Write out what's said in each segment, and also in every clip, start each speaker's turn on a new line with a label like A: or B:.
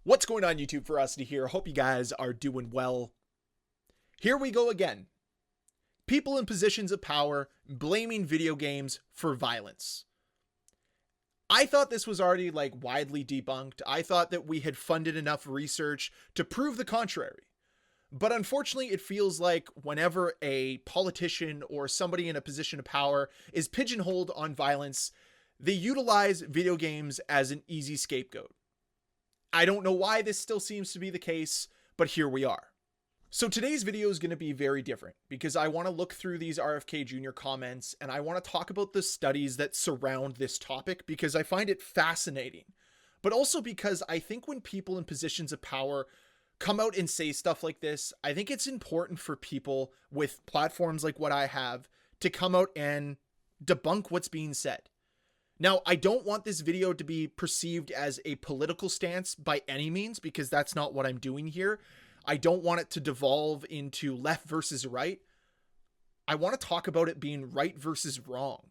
A: What's going on, YouTube? Ferocity here. Hope you guys are doing well. Here we go again. People in positions of power blaming video games for violence. I thought this was already widely debunked. I thought that we had funded enough research to prove the contrary. But unfortunately, it feels like whenever a politician or somebody in a position of power is pigeonholed on violence, they utilize video games as an easy scapegoat. I don't know why this still seems to be the case, but here we are. So today's video is going to be very different because I want to look through these RFK Jr. comments and I want to talk about the studies that surround this topic because I find it fascinating, but also because I think when people in positions of power come out and say stuff like this, I think it's important for people with platforms like what I have to come out and debunk what's being said. Now, I don't want this video to be perceived as a political stance by any means, because that's not what I'm doing here. I don't want it to devolve into left versus right. I want to talk about it being right versus wrong,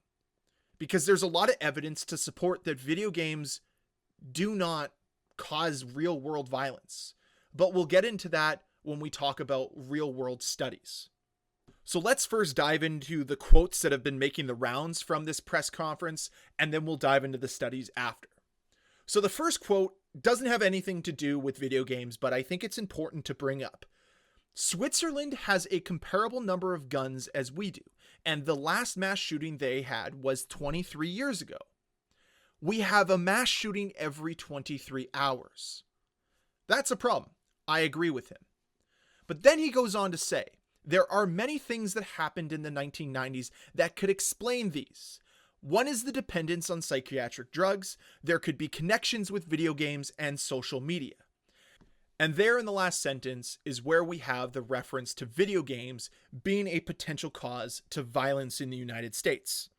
A: because there's a lot of evidence to support that video games do not cause real world violence. But we'll get into that when we talk about real world studies. So let's first dive into the quotes that have been making the rounds from this press conference, and then we'll dive into the studies after. So the first quote doesn't have anything to do with video games, but I think it's important to bring up. Switzerland has a comparable number of guns as we do, and the last mass shooting they had was 23 years ago. We have a mass shooting every 23 hours. That's a problem. I agree with him. But then he goes on to say, there are many things that happened in the 1990s that could explain these. One is the dependence on psychiatric drugs. There could be connections with video games and social media. And there in the last sentence is where we have the reference to video games being a potential cause to violence in the United States.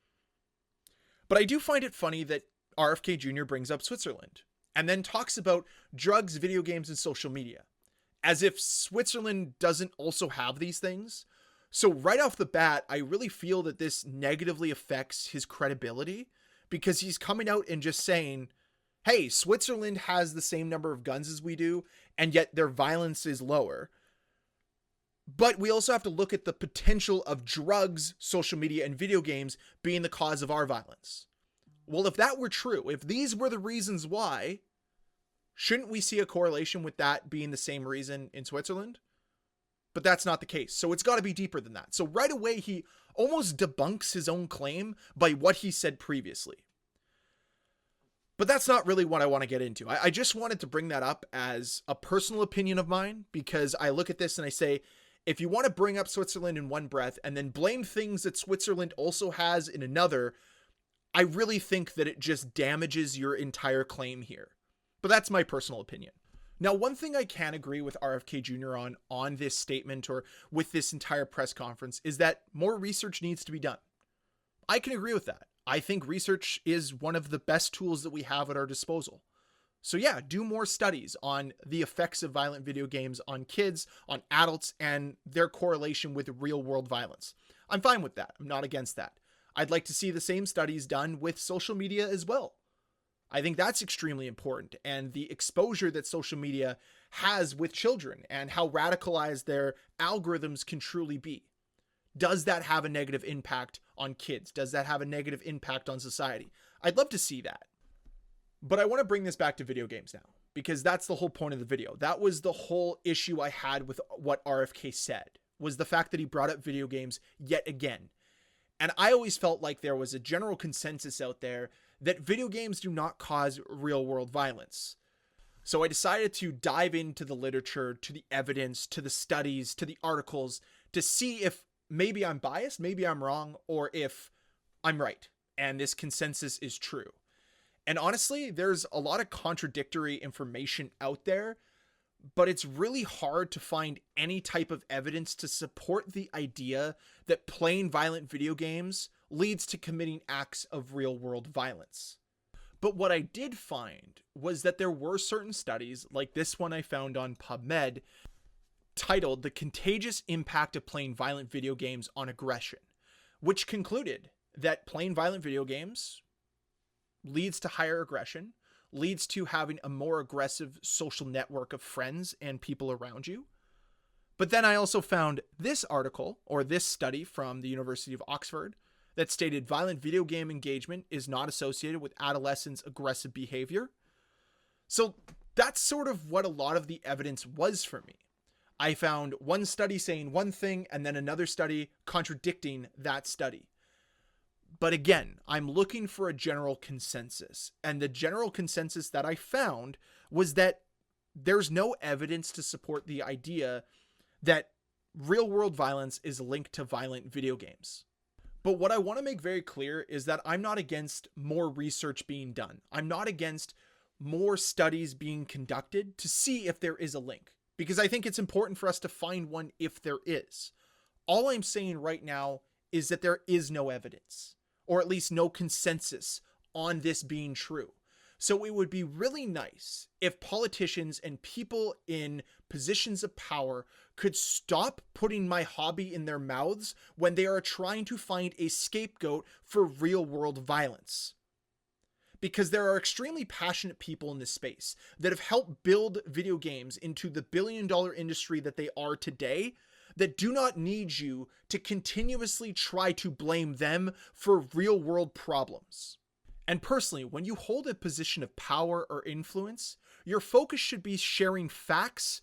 A: But I do find it funny that RFK Jr. brings up Switzerland and then talks about drugs, video games, and social media, as if Switzerland doesn't also have these things. So right off the bat, I really feel that this negatively affects his credibility, because he's coming out and just saying, hey, Switzerland has the same number of guns as we do, and yet their violence is lower. But we also have to look at the potential of drugs, social media, and video games being the cause of our violence. Well, if that were true, if these were the reasons why, shouldn't we see a correlation with that being the same reason in Switzerland? But that's not the case. So it's got to be deeper than that. So right away, he almost debunks his own claim by what he said previously. But that's not really what I want to get into. I just wanted to bring that up as a personal opinion of mine, because I look at this and I say, if you want to bring up Switzerland in one breath and then blame things that Switzerland also has in another, I really think that it just damages your entire claim here. But that's my personal opinion. Now, one thing I can agree with RFK Jr. on this statement, or with this entire press conference, is that more research needs to be done. I can agree with that. I think research is one of the best tools that we have at our disposal. So yeah, do more studies on the effects of violent video games on kids, on adults, and their correlation with real world violence. I'm fine with that. I'm not against that. I'd like to see the same studies done with social media as well. I think that's extremely important, and the exposure that social media has with children and how radicalized their algorithms can truly be. Does that have a negative impact on kids? Does that have a negative impact on society? I'd love to see that. But I want to bring this back to video games now, because that's the whole point of the video. That was the whole issue I had with what RFK said, was the fact that he brought up video games yet again. And I always felt like there was a general consensus out there that video games do not cause real world violence. So I decided to dive into the literature, to the evidence, to the studies, to the articles, to see if maybe I'm biased, maybe I'm wrong, or if I'm right and this consensus is true. And honestly, there's a lot of contradictory information out there, but it's really hard to find any type of evidence to support the idea that playing violent video games leads to committing acts of real world violence. But what I did find was that there were certain studies, like this one I found on PubMed, titled The Contagious Impact of Playing Violent Video Games on Aggression, which concluded that playing violent video games leads to higher aggression, leads to having a more aggressive social network of friends and people around you. But then I also found this article, or this study from the University of Oxford, that stated violent video game engagement is not associated with adolescents' aggressive behavior. So that's sort of what a lot of the evidence was for me. I found one study saying one thing and then another study contradicting that study. But again, I'm looking for a general consensus. And the general consensus that I found was that there's no evidence to support the idea that real-world violence is linked to violent video games. But what I want to make very clear is that I'm not against more research being done. I'm not against more studies being conducted to see if there is a link, because I think it's important for us to find one if there is. All I'm saying right now is that there is no evidence, or at least no consensus on this being true. So it would be really nice if politicians and people in positions of power could stop putting my hobby in their mouths when they are trying to find a scapegoat for real-world violence. Because there are extremely passionate people in this space that have helped build video games into the billion-dollar industry that they are today, that do not need you to continuously try to blame them for real-world problems. And personally, when you hold a position of power or influence, your focus should be sharing facts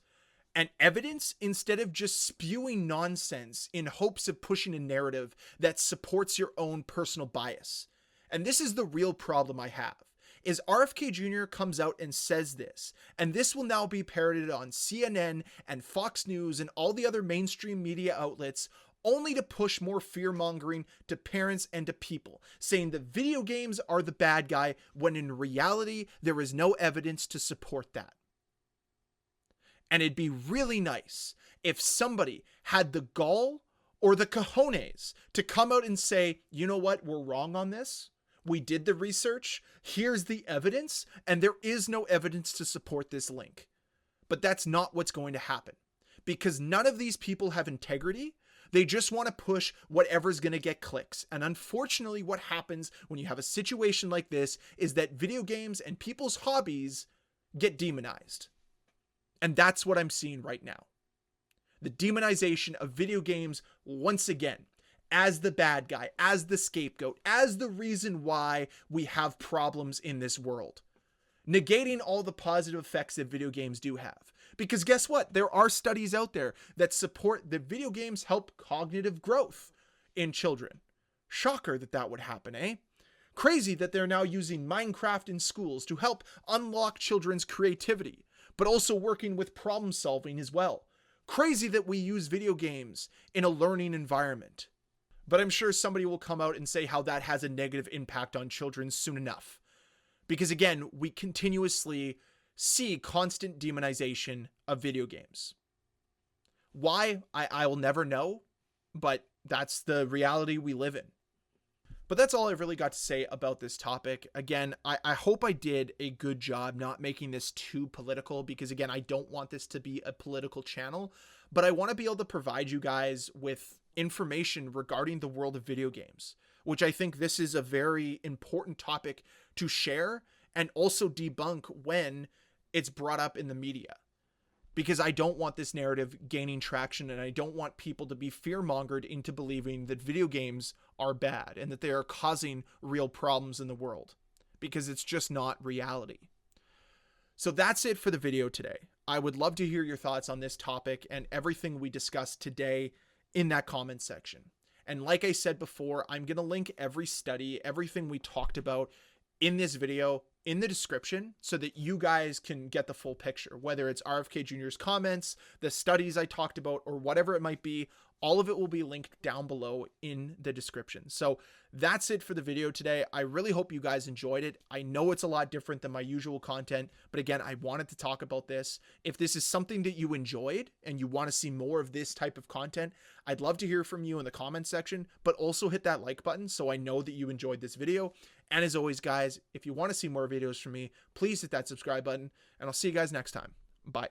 A: and evidence instead of just spewing nonsense in hopes of pushing a narrative that supports your own personal bias. And this is the real problem I have, is RFK Jr. comes out and says this, and this will now be parroted on CNN and Fox News and all the other mainstream media outlets, only to push more fear-mongering to parents and to people, saying that video games are the bad guy, when in reality, there is no evidence to support that. And it'd be really nice if somebody had the gall or the cojones to come out and say, you know what, we're wrong on this. We did the research. Here's the evidence, and there is no evidence to support this link. But that's not what's going to happen, because none of these people have integrity. They just want to push whatever's going to get clicks. And unfortunately, what happens when you have a situation like this is that video games and people's hobbies get demonized. And that's what I'm seeing right now. The demonization of video games once again, as the bad guy, as the scapegoat, as the reason why we have problems in this world. Negating all the positive effects that video games do have. Because guess what? There are studies out there that support that video games help cognitive growth in children. Shocker that that would happen, eh? Crazy that they're now using Minecraft in schools to help unlock children's creativity, but also working with problem solving as well. Crazy that we use video games in a learning environment. But I'm sure somebody will come out and say how that has a negative impact on children soon enough. Because again, we continuously see constant demonization of video games. Why? I will never know, but that's the reality we live in. But that's all I've really got to say about this topic. Again, I hope I did a good job not making this too political, because again, I don't want this to be a political channel, but I want to be able to provide you guys with information regarding the world of video games, which I think this is a very important topic to share and also debunk when it's brought up in the media, because I don't want this narrative gaining traction, and I don't want people to be fear-mongered into believing that video games are bad and that they are causing real problems in the world, because it's just not reality. So that's it for the video today. I would love to hear your thoughts on this topic and everything we discussed today in that comment section. And like I said before, I'm going to link every study, everything we talked about in this video in the description so that you guys can get the full picture, whether it's RFK Jr.'s comments, the studies I talked about, or whatever it might be. All of it will be linked down below in the description. So that's it for the video today. I really hope you guys enjoyed it. I know it's a lot different than my usual content, but again, I wanted to talk about this. If this is something that you enjoyed and you want to see more of this type of content, I'd love to hear from you in the comment section, but also hit that like button so I know that you enjoyed this video. And as always, guys, if you want to see more videos from me, please hit that subscribe button, and I'll see you guys next time. Bye.